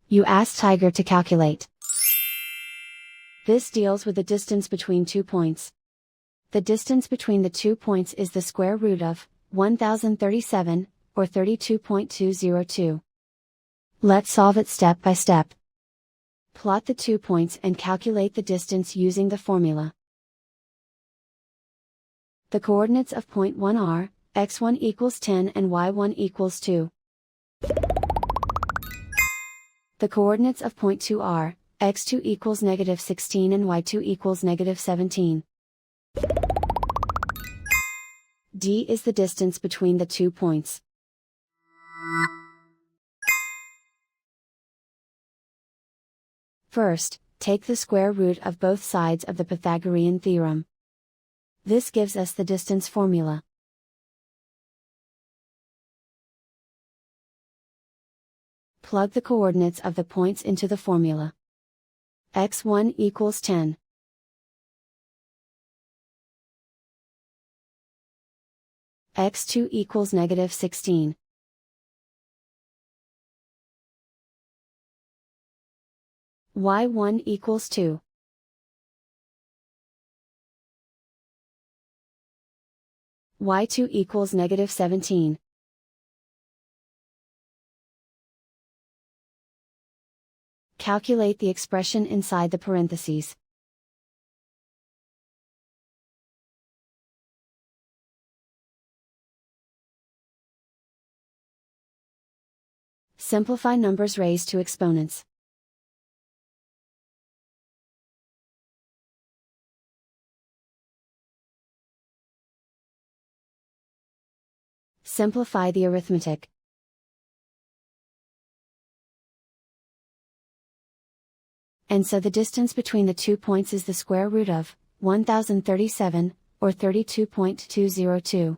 You ask Tiger to calculate. This deals with the distance between 2 points. The distance between the 2 points is the square root of 1037, or 32.202. Let's solve it step by step. Plot the 2 points and calculate the distance using the formula. The coordinates of point 1 are, x1 equals 10 and y1 equals 2. The coordinates of point 2 are, x2 equals negative 16 and y2 equals negative 17. D is the distance between the 2 points. First, take the square root of both sides of the Pythagorean theorem. This gives us the distance formula. Plug the coordinates of the points into the formula. x1 equals 10. x2 equals negative 16. y1 equals 2. y2 equals negative 17. Calculate the expression inside the parentheses. Simplify numbers raised to exponents. Simplify the arithmetic. And so the distance between the 2 points is the square root of 1037, or 32.202.